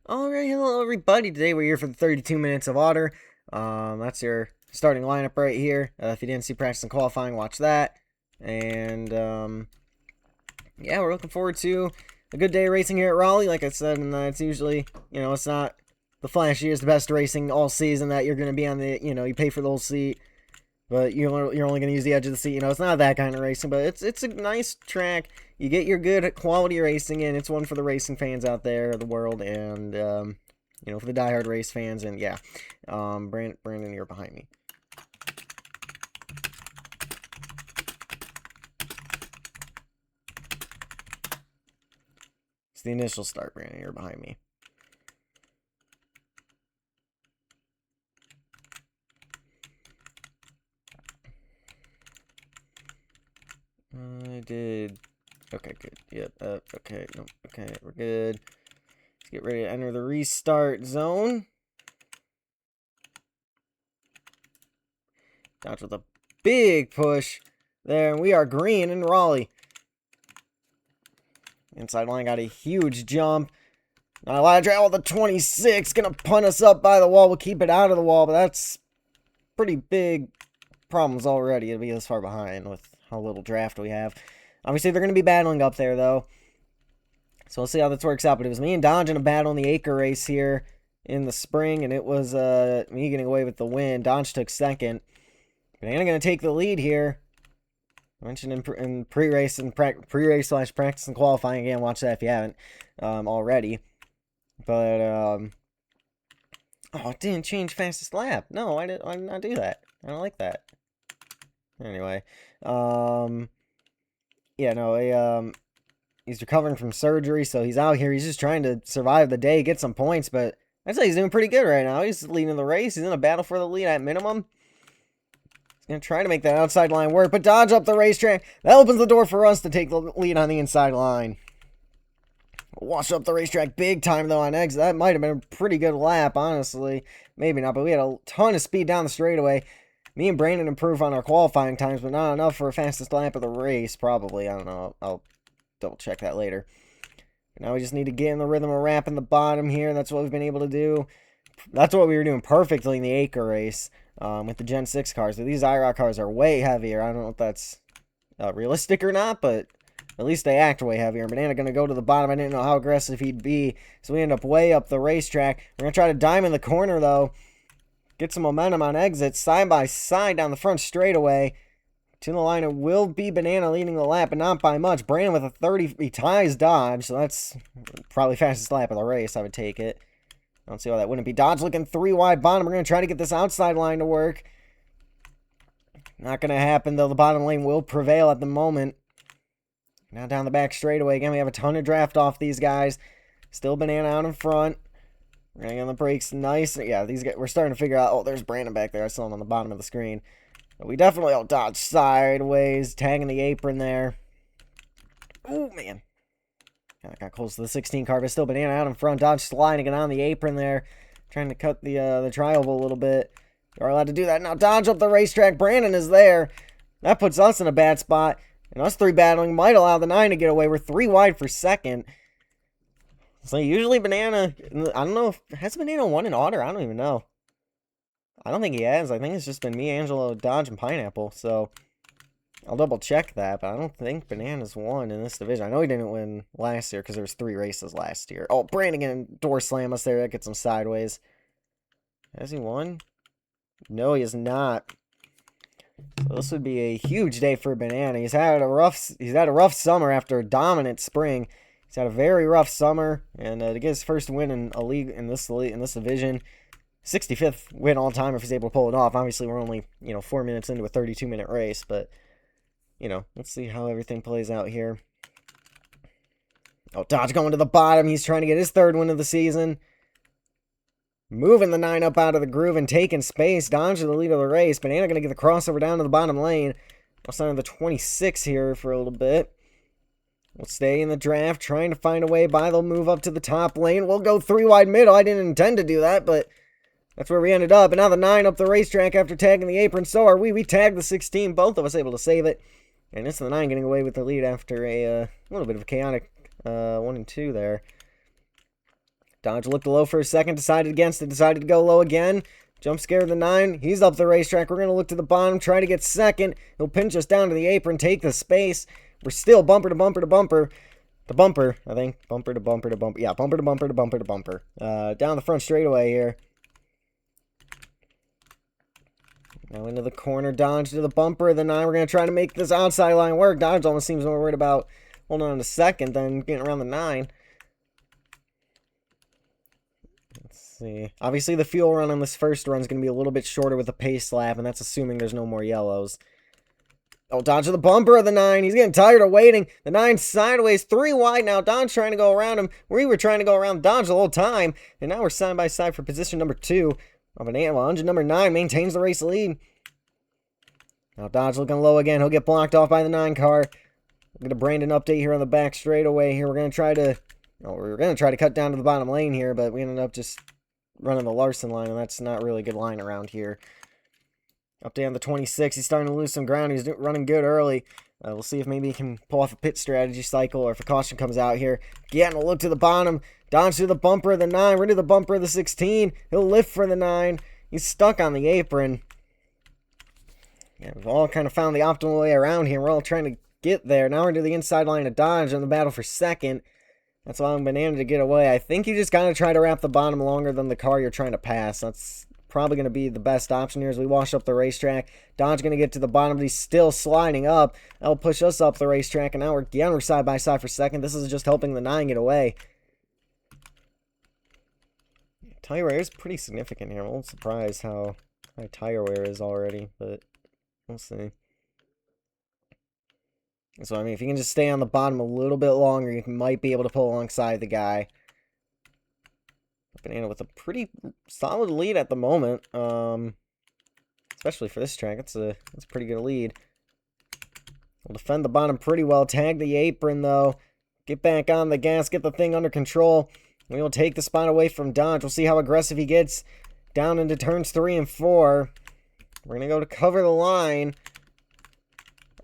Alright, hello everybody. Today we're here for the 32 minutes of order. That's your starting lineup right here. If you didn't see practice and qualifying, watch that. And yeah, we're looking forward to a good day of racing here at Raleigh. Like I said, and it's usually, it's not the flashiest, the best racing all season that you're going to be on the, you pay for the whole seat, but you're only going to use the edge of the seat. It's not that kind of racing, but it's a nice track. You get your good quality racing in. It's one for the racing fans out there of the world, and for the diehard race fans. And yeah, Brandon, you're behind me. It's the initial start. Brandon, you're behind me. I did. Okay, good. Yep. Okay. No. Okay, we're good. Let's get ready to enter the restart zone. Dodge with a big push there, and we are green in Raleigh. Inside line got a huge jump. Not allowed to travel the 26. Gonna punt us up by the wall. We'll keep it out of the wall, but that's pretty big problems already to be this far behind with how little draft we have. Obviously, they're going to be battling up there, though. So we'll see how this works out. But it was me and Dodge in a battle in the acre race here in the spring, and it was me getting away with the win. Dodge took second. Banana going to take the lead here. I mentioned in pre-race and pre-race / practice and qualifying. Again, watch that if you haven't already. But oh, it didn't change fastest lap. No, why did not do that? I don't like that. Anyway, yeah, no, he's recovering from surgery, so he's out here. He's just trying to survive the day, get some points, but I'd say he's doing pretty good right now. He's leading the race. He's in a battle for the lead at minimum. He's going to try to make that outside line work, but dodge up the racetrack. That opens the door for us to take the lead on the inside line. Wash up the racetrack big time, though, on exit. That might have been a pretty good lap, honestly. Maybe not, but we had a ton of speed down the straightaway. Me and Brandon improved on our qualifying times, but not enough for a fastest lap of the race, probably. I don't know. I'll double check that later. Now we just need to get in the rhythm of wrapping the bottom here. That's what we've been able to do. That's what we were doing perfectly in the acre race with the Gen 6 cars. But these IROC cars are way heavier. I don't know if that's realistic or not, but at least they act way heavier. Banana going to go to the bottom. I didn't know how aggressive he'd be, so we end up way up the racetrack. We're going to try to dime in the corner, though. Get some momentum on exits, side by side down the front straightaway. To the line, it will be Banana leading the lap, but not by much. Brandon with a 30, he ties Dodge, so that's probably fastest lap of the race, I would take it. I don't see why that wouldn't be. Dodge looking 3 wide bottom. We're going to try to get this outside line to work. Not going to happen, though. The bottom lane will prevail at the moment. Now down the back straightaway. Again, we have a ton of draft off these guys. Still Banana out in front. We're going to get on the brakes nice. Yeah, these guys, we're starting to figure out. Oh, there's Brandon back there. I saw him on the bottom of the screen. But we definitely all dodge sideways, tagging the apron there. Oh, man. Got close to the 16 car, but still Banana out in front. Dodge sliding it on the apron there. Trying to cut the tri-oval a little bit. You're allowed to do that. Now Dodge up the racetrack. Brandon is there. That puts us in a bad spot. And us 3 battling might allow the 9 to get away. We're 3 wide for second. So usually Banana, I don't know, has Banana won an order? I don't even know. I don't think he has. I think it's just been me, Angelo, Dodge, and Pineapple. So I'll double check that, but I don't think Banana's won in this division. I know he didn't win last year because there was 3 races last year. Oh, Brandon gonna door slam us there. That gets him sideways. Has he won? No, he has not. So this would be a huge day for Banana. He's had a rough summer after a dominant spring. He's had a very rough summer, and to get his first win in a league in this division, 65th win all time if he's able to pull it off. Obviously, we're only 4 minutes into a 32-minute race, but let's see how everything plays out here. Oh, Dodge going to the bottom. He's trying to get his 3rd win of the season. Moving the 9 up out of the groove and taking space. Dodge to the lead of the race. Banana going to get the crossover down to the bottom lane. We'll sign the 26 here for a little bit. We'll stay in the draft, trying to find a way by. They'll move up to the top lane. We'll go 3 wide middle. I didn't intend to do that, but that's where we ended up. And now the 9 up the racetrack after tagging the apron. So are we. We tagged the 16. Both of us able to save it. And it's the 9 getting away with the lead after a little bit of a chaotic 1 and 2 there. Dodge looked low for a second, decided against it, decided to go low again. Jump scare the 9. He's up the racetrack. We're going to look to the bottom, try to get second. He'll pinch us down to the apron, take the space. We're still bumper to bumper to bumper. The bumper, I think. Bumper to bumper to bumper. Yeah, bumper to bumper to bumper to bumper. Down the front straightaway here. Now into the corner, Dodge to the bumper of the 9. We're going to try to make this outside line work. Dodge almost seems more worried about holding on to second than getting around the 9. See. Obviously, the fuel run on this first run is going to be a little bit shorter with the pace lap, and that's assuming there's no more yellows. Oh, Dodge to the bumper of the 9. He's getting tired of waiting. The 9 sideways, 3 wide now. Dodge trying to go around him. We were trying to go around Dodge the whole time, and now we're side by side for position number 2. Of an 8. Well, engine number 9 maintains the race lead. Now Dodge looking low again. He'll get blocked off by the 9 car. We'll get a Brandon update here on the back straightaway. Here we're going to try to cut down to the bottom lane here, but we ended up just running the Larson line, and that's not really a good line around here. Update on the 26. He's starting to lose some ground. He's running good early. We'll see if maybe he can pull off a pit strategy cycle or if a caution comes out here. Getting a look to the bottom. Dodge to the bumper of the 9. We're to the bumper of the 16. He'll lift for the 9. He's stuck on the apron. Yeah, we've all kind of found the optimal way around here. We're all trying to get there. Now we're to the inside line of Dodge on the battle for second. That's allowing Banana to get away. I think you just got to try to wrap the bottom longer than the car you're trying to pass. That's probably going to be the best option here as we wash up the racetrack. Dodge going to get to the bottom, but he's still sliding up. That'll push us up the racetrack, and now we're side by side for second. This is just helping the 9 get away. Tire wear is pretty significant here. I'm a little surprised how high tire wear is already, but we'll see. So, I mean, if you can just stay on the bottom a little bit longer, you might be able to pull alongside the guy. Banana with a pretty solid lead at the moment. Especially for this track. That's a pretty good lead. We'll defend the bottom pretty well. Tag the apron, though. Get back on the gas. Get the thing under control. We will take the spot away from Dodge. We'll see how aggressive he gets down into turns 3 and 4. We're going to go to cover the line.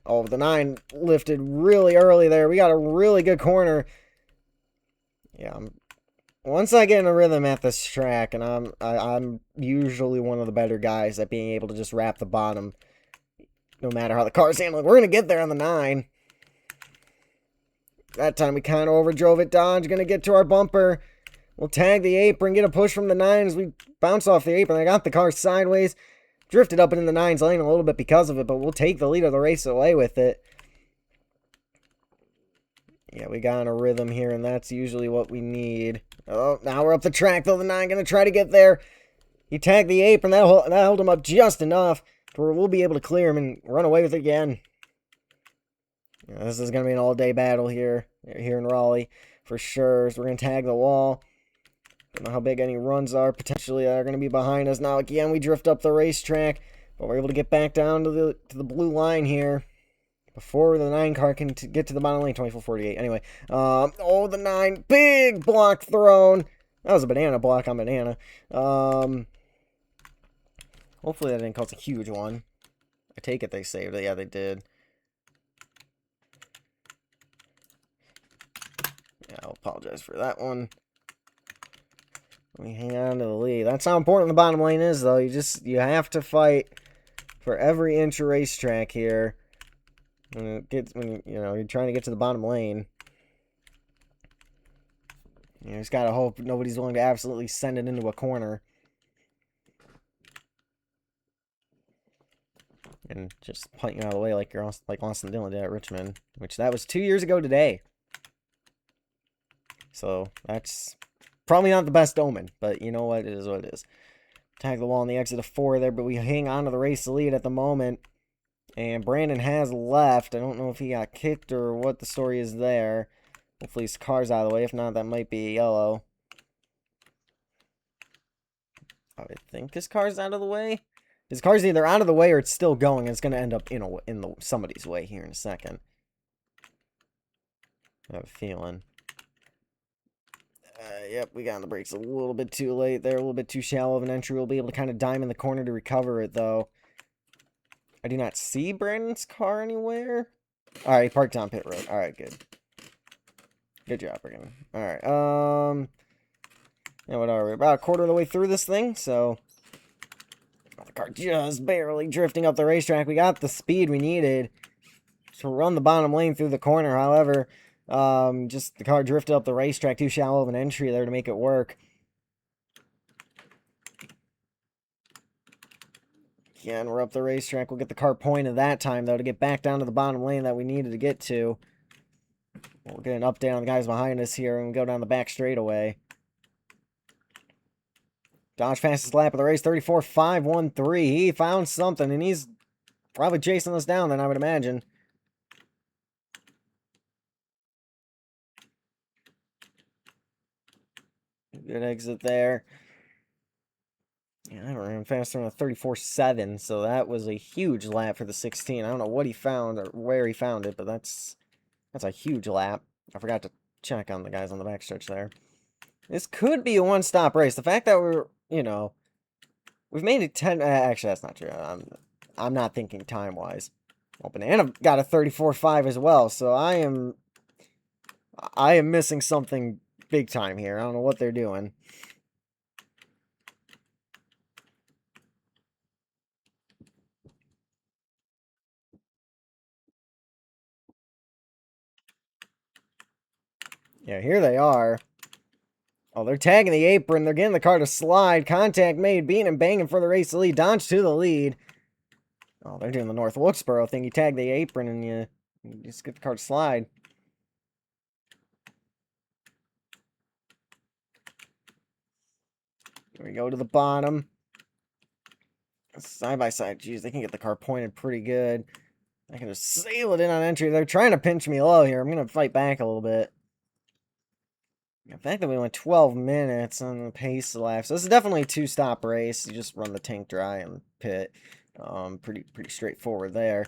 Oh, the 9 lifted really early there. We got a really good corner. Yeah, once I get in a rhythm at this track, and I'm usually one of the better guys at being able to just wrap the bottom, no matter how the car's handling. We're going to get there on the 9. That time we kind of overdrove it. Dodge going to get to our bumper. We'll tag the apron, get a push from the 9 as we bounce off the apron. I got the car sideways. Drifted up into the 9's lane a little bit because of it, but we'll take the lead of the race away with it. Yeah, we got in a rhythm here, and that's usually what we need. Oh, now we're up the track, though. The 9 going to try to get there. He tagged the apron. That held him up just enough to where we'll be able to clear him and run away with it again. Yeah, this is going to be an all-day battle here in Raleigh, for sure. So we're going to tag the wall. Don't know how big any runs are. Potentially they're going to be behind us. Now, again, we drift up the racetrack, but we're able to get back down to the blue line here before the 9 car can get to the bottom lane. 24:48. Anyway, oh, the 9. Big block thrown. That was a banana block on banana. Hopefully that didn't cause a huge one. I take it they saved it. Yeah, they did. Yeah, I'll apologize for that one. We hang on to the lead. That's how important the bottom lane is, though. You have to fight for every inch of racetrack here. When you're trying to get to the bottom lane. You just gotta hope nobody's willing to absolutely send it into a corner. And just punt you out of the way like Austin Dillon did at Richmond. Which that was 2 years ago today. So that's probably not the best omen, but you know what? It is what it is. Tag the wall on the exit of 4 there, but we hang on to the race lead at the moment. And Brandon has left. I don't know if he got kicked or what the story is there. Hopefully his car's out of the way. If not, that might be yellow. I think his car's out of the way. His car's either out of the way or it's still going. It's going to end up in somebody's way here in a second. I have a feeling. Yep, we got on the brakes a little bit too late there. A little bit too shallow of an entry. We'll be able to kind of dime in the corner to recover it, though. I do not see Brandon's car anywhere. Alright, he parked on pit road. Alright, good. Good job, Brandon. Alright, Yeah, what are we? About a quarter of the way through this thing, so the car just barely drifting up the racetrack. We got the speed we needed to run the bottom lane through the corner. However, just the car drifted up the racetrack, too shallow of an entry there to make it work. Again, we're up the racetrack. We'll get the car pointed that time, though, to get back down to the bottom lane that we needed to get to. We'll get an update on the guys behind us here and go down the back straightaway. Dodge fastest lap of the race, 34.513. He found something, and he's probably chasing us down then, I would imagine. Good exit there. Yeah, I ran faster than a 34.7, so that was a huge lap for the 16. I don't know what he found or where he found it, but that's a huge lap. I forgot to check on the guys on the backstretch there. This could be a one-stop race. The fact that we're, we've made it 10... actually, that's not true. I'm not thinking time-wise. Well, Banana got a 34.5 as well, so I am missing something big time here. I don't know what they're doing. Yeah, here they are. Oh, they're tagging the apron. They're getting the car to slide. Contact made. Beating and banging for the race lead. Dodge to the lead. Oh, they're doing the North Wilkesboro thing. You tag the apron and you just get the car to slide. Here we go to the bottom. Side by side. Jeez, they can get the car pointed pretty good. I can just sail it in on entry. They're trying to pinch me low here. I'm going to fight back a little bit. The fact that we went 12 minutes on the pace lap. So this is definitely a two-stop race. You just run the tank dry and pit. Pretty straightforward there.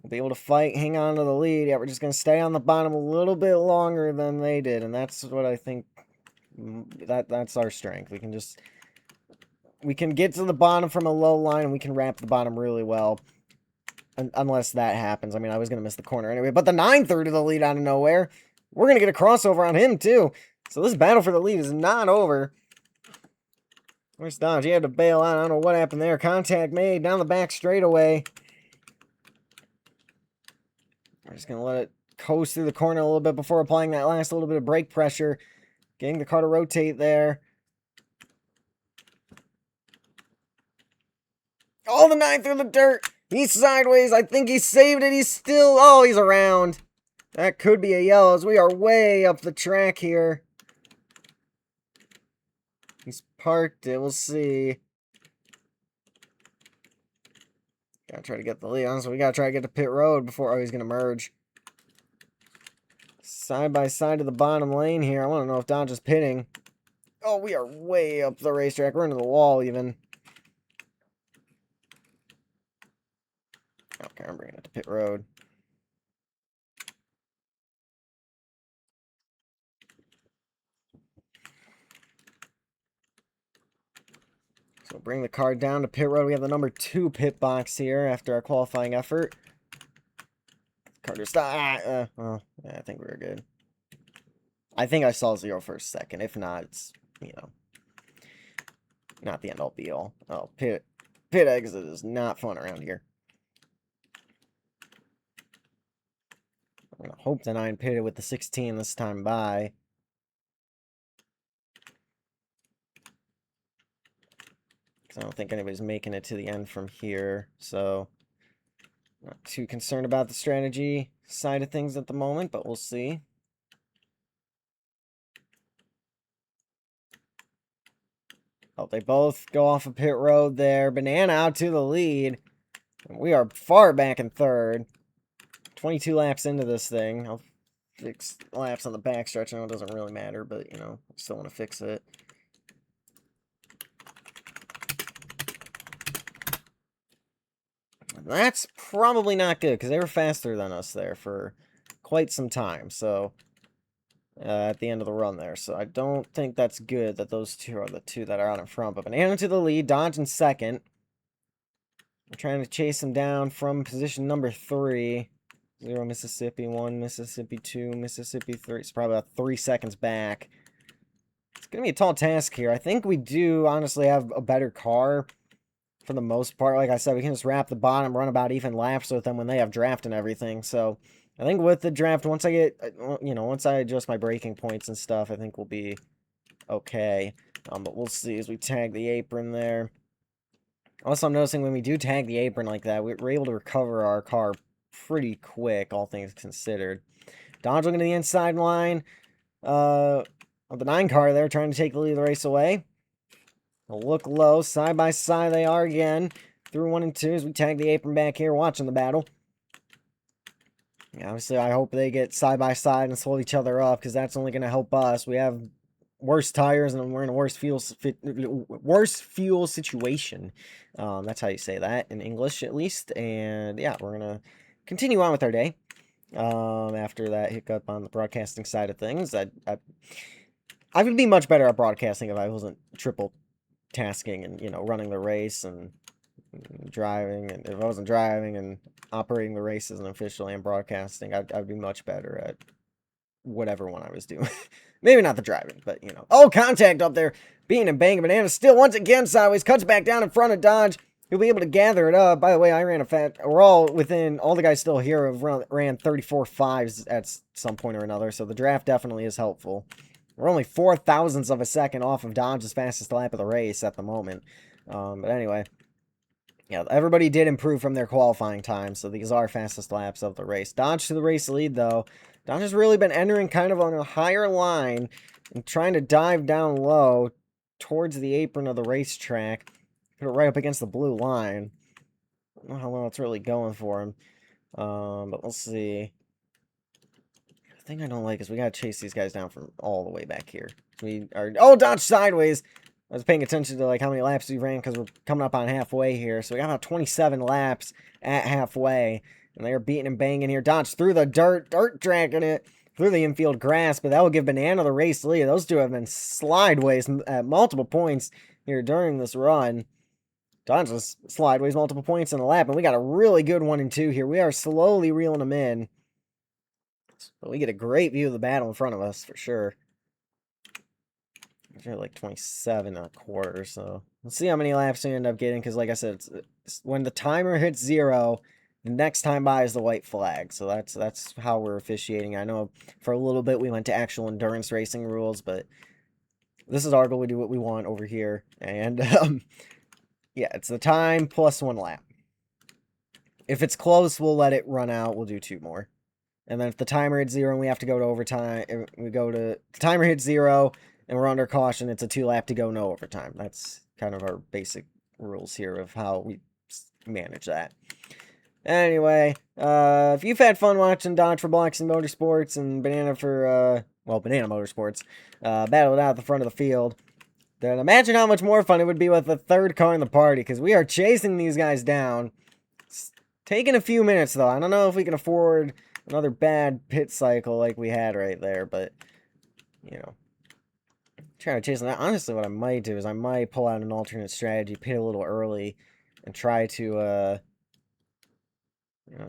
We'll be able to fight, hang on to the lead. Yeah, we're just going to stay on the bottom a little bit longer than they did. And that's what I think, that's our strength. We can get to the bottom from a low line and we can wrap the bottom really well. Unless that happens. I mean, I was going to miss the corner anyway. But the 9 through to the lead out of nowhere. We're going to get a crossover on him, too. So this battle for the lead is not over. Where's Dodge? He had to bail out. I don't know what happened there. Contact made down the back straightaway. We're just going to let it coast through the corner a little bit before applying that last little bit of brake pressure. Getting the car to rotate there. Oh, the 9 through the dirt. He's sideways. I think he saved it. He's still... Oh, he's around. That could be a yellow as we are way up the track here. He's parked it. We'll see. Gotta try to get the lead on, so we gotta try to get to pit road before... Oh, he's gonna merge. Side by side to the bottom lane here. I want to know if Dodge is pitting. Oh, we are way up the racetrack. We're into the wall even. Okay, I'm bringing it to pit road. So bring the car down to pit road. We have the number 2 pit box here after our qualifying effort. Carter stop. Well, yeah, I think we were good. I think I saw 0 for a second. If not, it's, not the end all be all. Oh, pit exit is not fun around here. I'm gonna hope the 9 pitted with the 16 this time by. I don't think anybody's making it to the end from here, so not too concerned about the strategy side of things at the moment, but we'll see. Oh, they both go off of pit road there. Banana out to the lead. We are far back in third. 22 laps into this thing. I'll fix laps on the backstretch. I know it doesn't really matter, but, I still want to fix it. That's probably not good, because they were faster than us there for quite some time, so... at the end of the run there, so I don't think that's good that those two are the two that are out in front. But Banana to the lead, Dodge in second. We're trying to chase him down from position number 3. 0 Mississippi, 1 Mississippi, 2 Mississippi, 3. It's probably about 3 seconds back. It's going to be a tall task here. I think we do honestly have a better car for the most part. Like I said, we can just wrap the bottom, run about even laps with them when they have draft and everything. So I think with the draft, once I get, once I adjust my braking points and stuff, I think we'll be okay. But we'll see as we tag the apron there. Also, I'm noticing when we do tag the apron like that, we're able to recover our car pretty quick, all things considered. Dodge looking to the inside line of the 9 car there, trying to take the lead of the race away. They'll look low, side by side they are again. Through 1 and 2 as we tag the apron back here, watching the battle. Yeah, obviously, I hope they get side by side and slow each other up, because that's only going to help us. We have worse tires and we're in a worse fuel situation. That's how you say that in English, at least. And yeah, we're gonna continue on with our day. After that hiccup on the broadcasting side of things, I would be much better at broadcasting if I wasn't triple tasking and running the race and driving. And if I wasn't driving and operating the races and officially and broadcasting, I'd be much better at whatever one I was doing. Maybe not the driving, but Oh, contact up there. Being and banging Banana still once again sideways. Cuts back down in front of Dodge. He'll be able to gather it up. By the way, I ran we're all within, all the guys still here have ran 34.5s at some point or another. So the draft definitely is helpful. We're only 0.004 of a second off of Dodge's fastest lap of the race at the moment. But anyway. Yeah, everybody did improve from their qualifying time, so these are fastest laps of the race. Dodge to the race lead, though. Dodge has really been entering kind of on a higher line and trying to dive down low towards the apron of the racetrack. Put it right up against the blue line. I don't know how well it's really going for him. But we'll see. The thing I don't like is we gotta chase these guys down from all the way back here. Oh, Dodge sideways! I was paying attention to like how many laps we ran because we're coming up on halfway here. So we got about 27 laps at halfway. And they're beating and banging here. Dodge through the dirt dragging it through the infield grass. But that will give Banana the race lead. Those two have been slideways at multiple points here during this run. Dodge was slideways multiple points in the lap. And we got a really good 1 and 2 here. We are slowly reeling them in. But we get a great view of the battle in front of us for sure. They're like 27 and a quarter, so we'll see how many laps we end up getting, because like I said, it's when the timer hits 0, the next time by is the white flag, so that's how we're officiating. I know for a little bit we went to actual endurance racing rules, but this is our goal. We do what we want over here, and yeah, it's the time plus 1 lap. If it's close, we'll let it run out. We'll do 2 more. And then if the timer hits 0 and we have to go to overtime, the timer hits 0 and we're under caution, it's a 2 lap to go, no overtime. That's kind of our basic rules here of how we manage that. Anyway, if you've had fun watching Dodge for Blocks and Motorsports and Banana for, Banana Motorsports, battle it out at the front of the field, then imagine how much more fun it would be with the 3rd car in the party, because we are chasing these guys down. It's taking a few minutes, though. I don't know if we can afford another bad pit cycle like we had right there, but, trying to chase them. Honestly, what I might do is I might pull out an alternate strategy, pit a little early, and try to,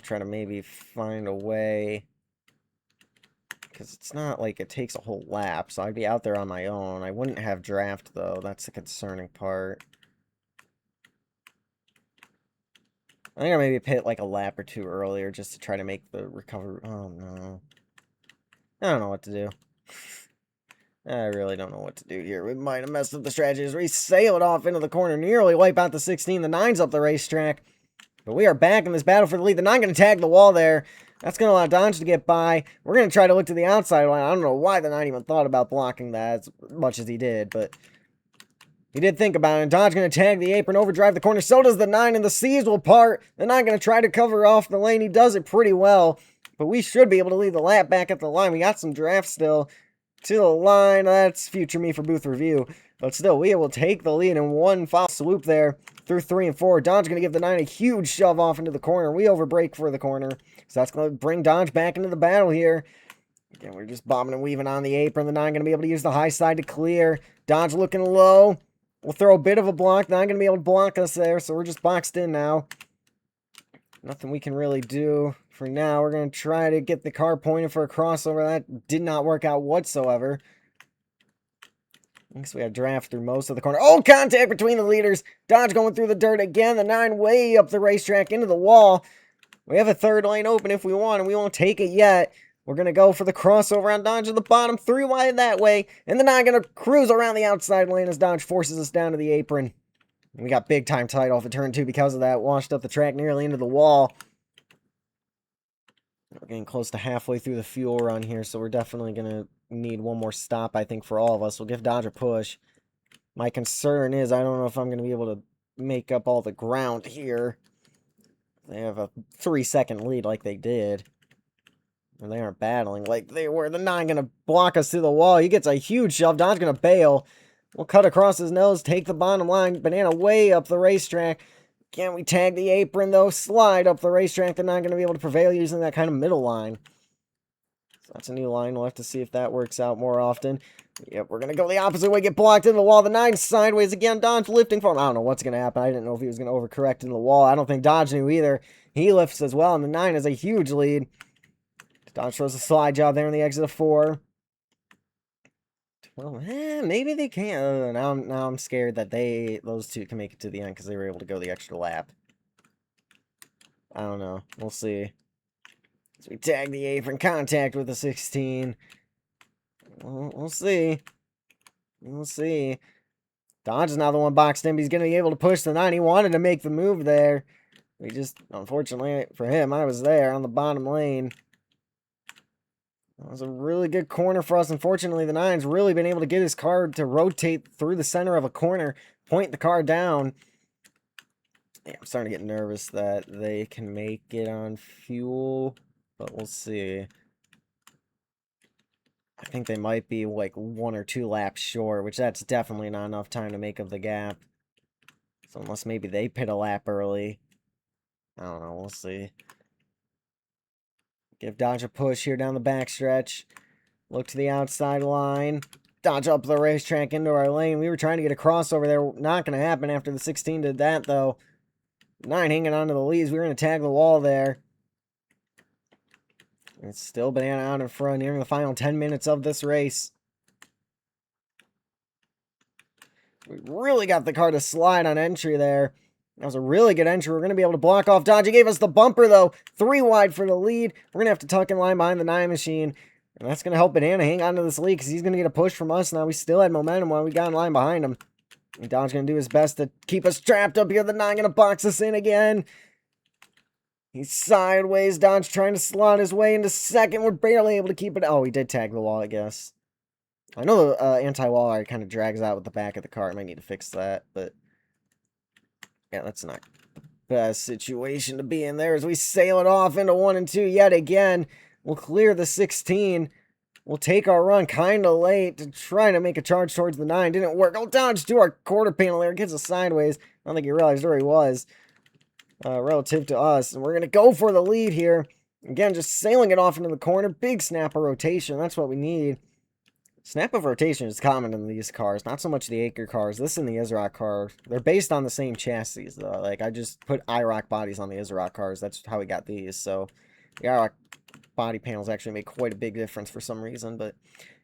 try to maybe find a way. Because it's not like it takes a whole lap, so I'd be out there on my own. I wouldn't have draft, though. That's the concerning part. I think I maybe pit like a lap or 2 earlier just to try to make the recovery. Oh, no. I don't know what to do. I really don't know what to do here. We might have messed up the strategy as we sail it off into the corner, nearly wipe out the 16. The 9's up the racetrack. But we are back in this battle for the lead. The 9 going to tag the wall there. That's going to allow Dodge to get by. We're going to try to look to the outside line. I don't know why the 9 even thought about blocking that as much as he did, but he did think about it. Dodge going to tag the apron, overdrive the corner. So does the 9, and the C's will part. The 9 going to try to cover off the lane. He does it pretty well, but we should be able to lead the lap back at the line. We got some draft still. To the line, that's future me for booth review. But still, we will take the lead in one foul swoop there through 3 and 4. Dodge going to give the 9 a huge shove off into the corner. We overbrake for the corner. So that's going to bring Dodge back into the battle here. Again, we're just bobbing and weaving on the apron. The 9 going to be able to use the high side to clear. Dodge looking low. We'll throw a bit of a block. 9 going to be able to block us there. So we're just boxed in now. Nothing we can really do for now. We're going to try to get the car pointed for a crossover. That did not work out whatsoever. I guess we had draft through most of the corner. Oh, contact between the leaders. Dodge going through the dirt again. The 9 way up the racetrack into the wall. We have a third lane open if we want, and we won't take it yet. We're going to go for the crossover on Dodge at the bottom. 3 wide that way. And the 9 going to cruise around the outside lane as Dodge forces us down to the apron. We got big time tight off of turn 2 because of that. Washed up the track nearly into the wall. We're getting close to halfway through the fuel run here, so we're definitely going to need one more stop, I think, for all of us. We'll give Dodge a push. My concern is I don't know if I'm going to be able to make up all the ground here. They have a 3-second lead like they did. And they aren't battling like they were. The 9 going to block us to the wall. He gets a huge shove. Dodge going to bail. We'll cut across his nose, take the bottom line. Banana way up the racetrack. Can we tag the apron, though? Slide up the racetrack. They're not going to be able to prevail using that kind of middle line. So that's a new line. We'll have to see if that works out more often. Yep, we're going to go the opposite way, get blocked into the wall. The 9 sideways again. Dodge lifting for him. I don't know what's going to happen. I didn't know if he was going to overcorrect into the wall. I don't think Dodge knew either. He lifts as well, and the 9 has a huge lead. Dodge throws a slide job there in the exit of 4. Well, maybe they can. Now I'm scared that those two can make it to the end because they were able to go the extra lap. I don't know. We'll see. So we tag the apron, contact with the 16. We'll see. We'll see. Dodge is now the one boxed in, but he's going to be able to push the 9. He wanted to make the move there. We just, unfortunately for him, I was there on the bottom lane. That was a really good corner for us. Unfortunately, the 9's really been able to get his car to rotate through the center of a corner, point the car down. Yeah, I'm starting to get nervous that they can make it on fuel, but we'll see. I think they might be like 1 or 2 laps short, which that's definitely not enough time to make up the gap. So unless maybe they pit a lap early. I don't know, we'll see. Give Dodge a push here down the backstretch. Look to the outside line. Dodge up the racetrack into our lane. We were trying to get a crossover there. Not going to happen after the 16 did that, though. 9 hanging on to the leads. We were going to tag the wall there. It's still Banana out in front, nearing the final 10 minutes of this race. We really got the car to slide on entry there. That was a really good entry. We're going to be able to block off Dodge. He gave us the bumper, though. 3 wide for the lead. We're going to have to tuck in line behind the 9 machine. And that's going to help Banana hang on to this lead because he's going to get a push from us now. We still had momentum while we got in line behind him. And Dodge going to do his best to keep us trapped up here. The 9 going to box us in again. He's sideways. Dodge trying to slot his way into second. We're barely able to keep it. Oh, he did tag the wall, I guess. I know the anti-wall art kind of drags out with the back of the car. I might need to fix that, but yeah, that's not the best situation to be in there as we sail it off into 1 and 2 yet again. We'll clear the 16. We'll take our run kind of late to try to make a charge towards the 9. Didn't work. Oh, Dodge to our quarter panel there. Gets us sideways. I don't think he realized where he was relative to us. And we're going to go for the lead here. Again, just sailing it off into the corner. Big snap of rotation. That's what we need. Snap of rotation is common in these cars, not so much the Acre cars. This and the Isrock car, they're based on the same chassis, though. Like, I just put IROC bodies on the Isrock cars. That's how we got these. So, the IROC body panels actually make quite a big difference for some reason. But,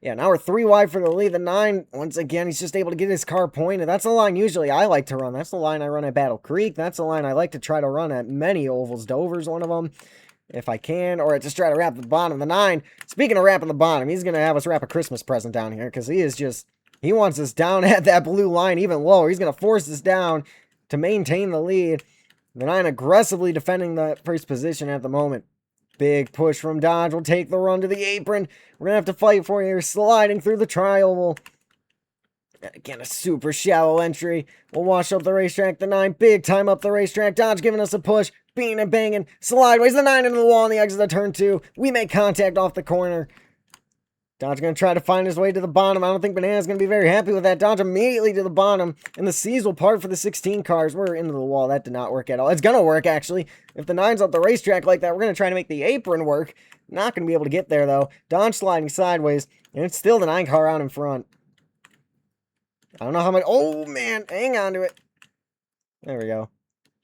yeah, now we're 3 wide for the lead. The 9, once again, he's just able to get his car pointed. That's the line usually I like to run. That's the line I run at Battle Creek. That's the line I like to try to run at many ovals. Dover's one of them, if I can, or just try to wrap the bottom. The 9, speaking of wrapping the bottom, he's going to have us wrap a Christmas present down here, because he wants us down at that blue line even lower. He's going to force us down to maintain the lead. The 9 aggressively defending the first position at the moment. Big push from Dodge. We'll take the run to the apron. We're going to have to fight for it here, sliding through the tri-oval. Again, a super shallow entry. We'll wash up the racetrack. The 9, big time up the racetrack. Dodge giving us a push. Being and banging. Slideways. The 9 into the wall on the exit of turn 2. We make contact off the corner. Dodge going to try to find his way to the bottom. I don't think Banana's going to be very happy with that. Dodge immediately to the bottom. And the C's will part for the 16 cars. We're into the wall. That did not work at all. It's going to work, actually. If the 9's up the racetrack like that, we're going to try to make the apron work. Not going to be able to get there, though. Dodge sliding sideways. And it's still the 9 car out in front. I don't know how much... Oh, man. Hang on to it. There we go.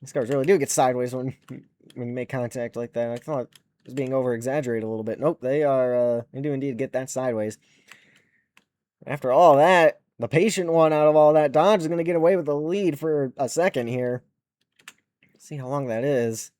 These cars really do get sideways when you make contact like that. I thought it was being over-exaggerated a little bit. Nope, they do indeed get that sideways. After all that, the patient one out of all that. Dodge is going to get away with the lead for a second here. Let's see how long that is.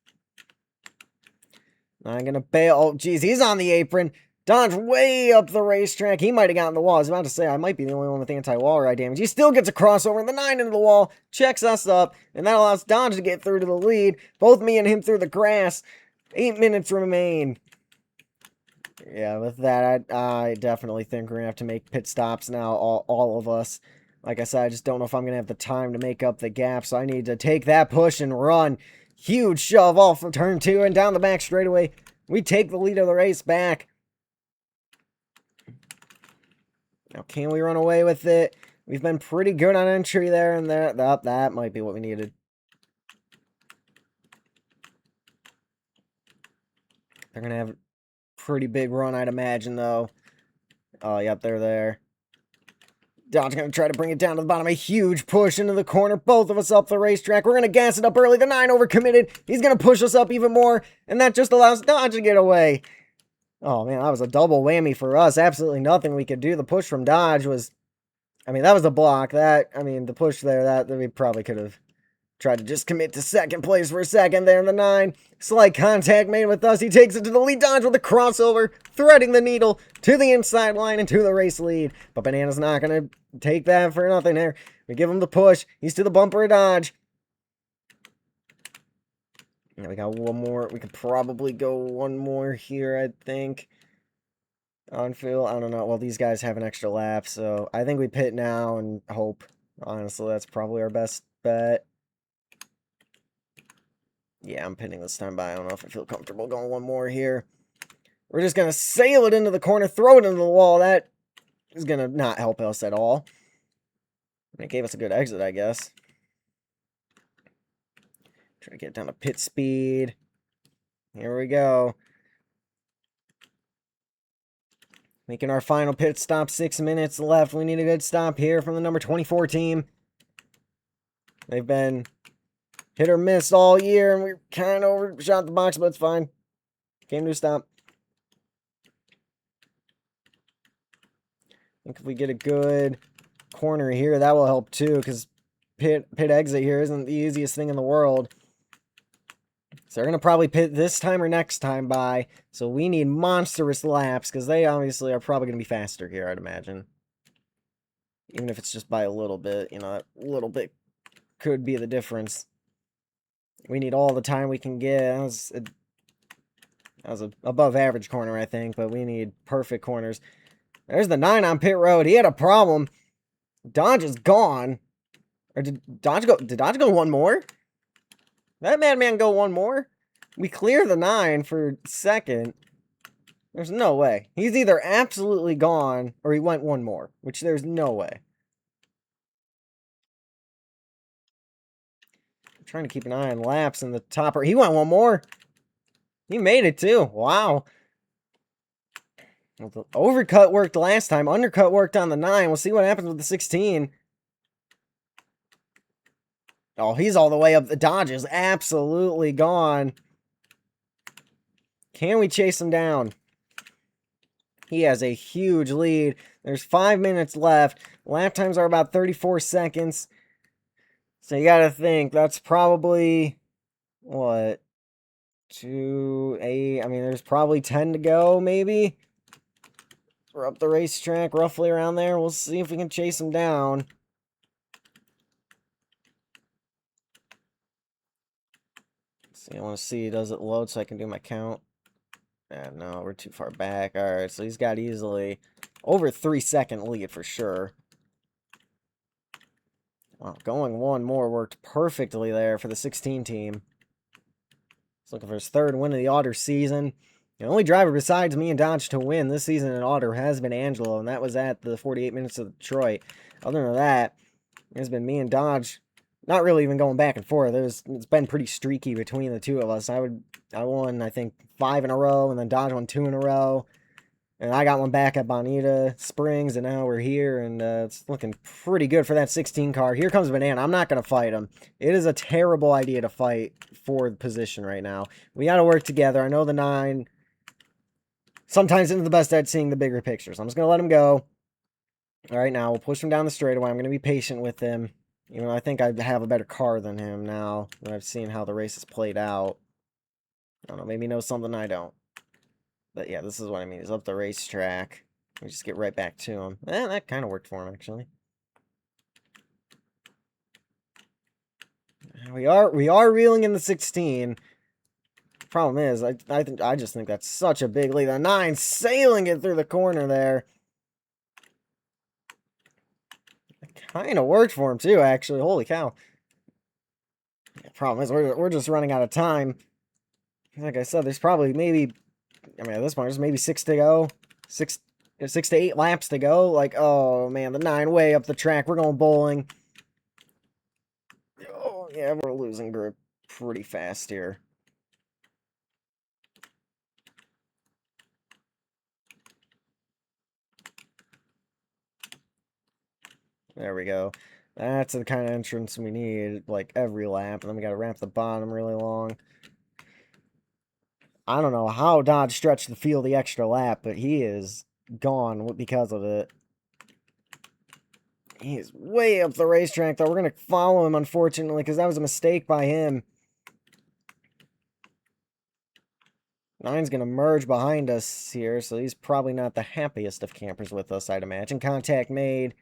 I'm going to bail. Oh, geez, he's on the apron. Dodge way up the racetrack. He might have gotten the wall. I was about to say, I might be the only one with anti-wall ride damage. He still gets a crossover in the 9 into the wall, checks us up, and that allows Dodge to get through to the lead. Both me and him through the grass. 8 minutes remain. Yeah, with that, I definitely think we're going to have to make pit stops now, all of us. Like I said, I just don't know if I'm going to have the time to make up the gap, so I need to take that push and run. Huge shove off from turn 2 and down the back straightaway. We take the lead of the race back. Now, can we run away with it? We've been pretty good on entry there and there. That might be what we needed. They're going to have a pretty big run, I'd imagine, though. Oh, yep, they're there. Dodge going to try to bring it down to the bottom. A huge push into the corner. Both of us up the racetrack. We're going to gas it up early. The 9 overcommitted. He's going to push us up even more. And that just allows Dodge to get away. Oh, man, that was a double whammy for us. Absolutely nothing we could do. The push from Dodge was... I mean, that was a block. The push there, that we probably could have tried to just commit to second place for a second there in the 9. Slight contact made with us. He takes it to the lead. Dodge with a crossover, threading the needle to the inside line and to the race lead. But Banana's not going to take that for nothing there. We give him the push. He's to the bumper of Dodge. Yeah, we got one more. We could probably go one more here, I think. On field, I don't know. Well, these guys have an extra lap, so I think we pit now and hope. Honestly, that's probably our best bet. Yeah, I'm pitting this time, but I don't know if I feel comfortable going one more here. We're just going to sail it into the corner, throw it into the wall. That is going to not help us at all. It gave us a good exit, I guess. Try to get down to pit speed. Here we go. Making our final pit stop, 6 minutes left. We need a good stop here from the number 24 team. They've been hit or miss all year, and we kind of overshot the box, but it's fine. Came to a stop. I think if we get a good corner here, that will help too, because pit exit here isn't the easiest thing in the world. So they're going to probably pit this time or next time by. So we need monstrous laps, because they obviously are probably going to be faster here, I'd imagine. Even if it's just by a little bit, you know, that little bit could be the difference. We need all the time we can get. That was an above average corner, I think, but we need perfect corners. There's the 9 on pit road. He had a problem. Dodge is gone. Or did Dodge go one more? That madman go one more? We clear the 9 for second. There's no way. He's either absolutely gone or he went one more, which there's no way. I'm trying to keep an eye on laps in the topper. He went one more. He made it too. Wow. Well, the overcut worked last time. Undercut worked on the 9. We'll see what happens with the 16. Oh, he's all the way up. The Dodge is absolutely gone. Can we chase him down? He has a huge lead. There's 5 minutes left. Lap times are about 34 seconds. So you gotta think, that's probably, what, 2, 8, I mean, there's probably 10 to go, maybe? We're up the racetrack, roughly around there. We'll see if we can chase him down. See, I want to see, does it load so I can do my count? Yeah, no, we're too far back. Alright, so he's got easily over 3-second lead for sure. Wow, going one more worked perfectly there for the 16 team. He's looking for his 3rd win of the Otter season. The only driver besides me and Dodge to win this season in Otter has been Angelo, and that was at the 48 minutes of Detroit. Other than that, it's been me and Dodge. Not really even going back and forth. It's been pretty streaky between the two of us. I won, I think, 5 in a row, and then Dodge won 2 in a row. And I got one back at Bonita Springs, and now we're here, and it's looking pretty good for that 16 car. Here comes Banana. I'm not going to fight him. It is a terrible idea to fight for the position right now. We got to work together. I know the 9 sometimes isn't the best at seeing the bigger pictures. I'm just going to let him go. All right, now we'll push him down the straightaway. I'm going to be patient with him. Even though I think I have a better car than him now that I've seen how the race has played out. I don't know, maybe he knows something I don't. But yeah, this is what I mean. He's up the racetrack. We just get right back to him. That kind of worked for him, actually. We are reeling in the 16. Problem is, I just think that's such a big lead. The 9 sailing it through the corner there. It kind of worked for him too, actually. Holy cow. The problem is, we're just running out of time. Like I said, there's probably maybe, I mean, at this point, there's maybe 6 to go. 6 to 8 laps to go. Like, oh man, the 9 way up the track. We're going bowling. Oh yeah, we're losing grip pretty fast here. There we go. That's the kind of entrance we need, like, every lap. And then we gotta ramp the bottom really long. I don't know how Dodge stretched the field the extra lap, but he is gone because of it. He's way up the racetrack, though. We're going to follow him, unfortunately, because that was a mistake by him. 9's going to merge behind us here, so he's probably not the happiest of campers with us, I'd imagine. Contact made.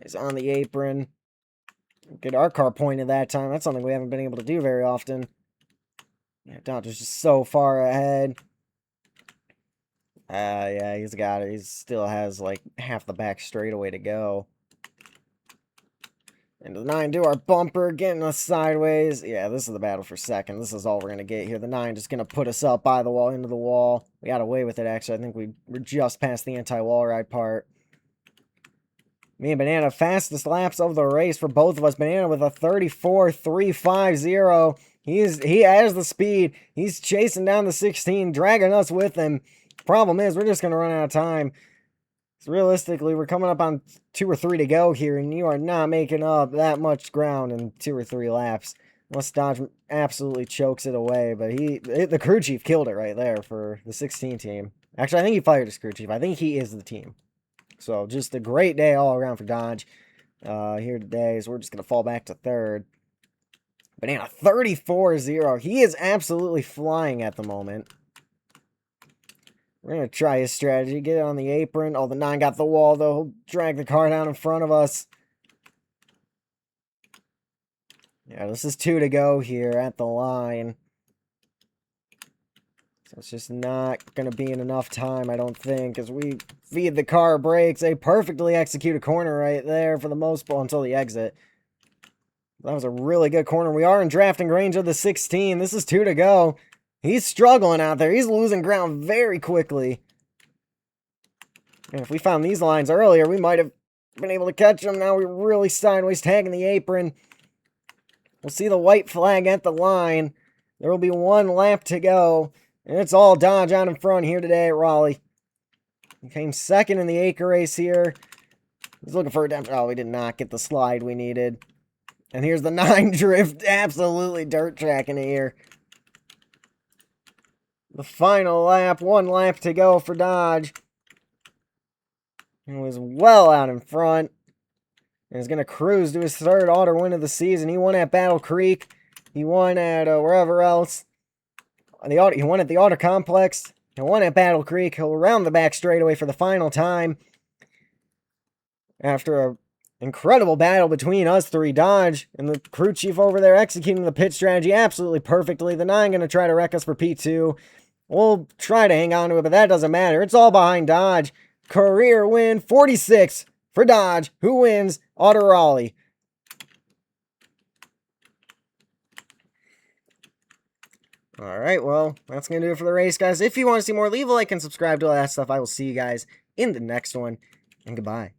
He's on the apron. Get our car pointed that time. That's something we haven't been able to do very often. Yeah, Dodge is just so far ahead. Yeah, he's got it. He still has, like, half the back straightaway to go. Into the 9, do our bumper, getting us sideways. Yeah, this is the battle for second. This is all we're going to get here. The 9 just going to put us up by the wall, into the wall. We got away with it, actually. I think we're just past the anti-wall ride part. Me and Banana, fastest laps of the race for both of us. Banana with a 34.350. He has the speed. He's chasing down the 16, dragging us with him. Problem is, we're just going to run out of time. So realistically, we're coming up on 2 or 3 to go here, and you are not making up that much ground in 2 or 3 laps. Unless Dodge absolutely chokes it away, but the crew chief killed it right there for the 16 team. Actually, I think he fired his crew chief. I think he is the team. So just a great day all around for Dodge here today. So we're just going to fall back to third. Banana, 34-0. He is absolutely flying at the moment. We're going to try his strategy. Get it on the apron. Oh, the 9 got the wall, though. He'll drag the car down in front of us. Yeah, this is 2 to go here at the line. So it's just not going to be in enough time, I don't think, as we feed the car brakes. They perfectly execute a corner right there for the most part until the exit. That was a really good corner. We are in drafting range of the 16. This is 2 to go. He's struggling out there. He's losing ground very quickly. And if we found these lines earlier, we might have been able to catch him. Now we're really sideways tagging the apron. We'll see the white flag at the line. There will be 1 lap to go. And it's all Dodge out in front here today at Raleigh. He came second in the acre race here. He's looking for redemption. Oh, we did not get the slide we needed. And here's the 9 drift. Absolutely dirt tracking here. The final lap. 1 lap to go for Dodge. He was well out in front. And he's going to cruise to his 3rd auto win of the season. He won at Battle Creek. He won at wherever else. He won at the Auto Complex. He won at Battle Creek. He'll round the back straightaway for the final time. After an incredible battle between us 3, Dodge and the crew chief over there executing the pit strategy absolutely perfectly. The 9 going to try to wreck us for P2. We'll try to hang on to it, but that doesn't matter. It's all behind Dodge. Career win 46 for Dodge, who wins Auto Raleigh. Alright, well, that's going to do it for the race, guys. If you want to see more, leave a like and subscribe to all that stuff. I will see you guys in the next one, and goodbye.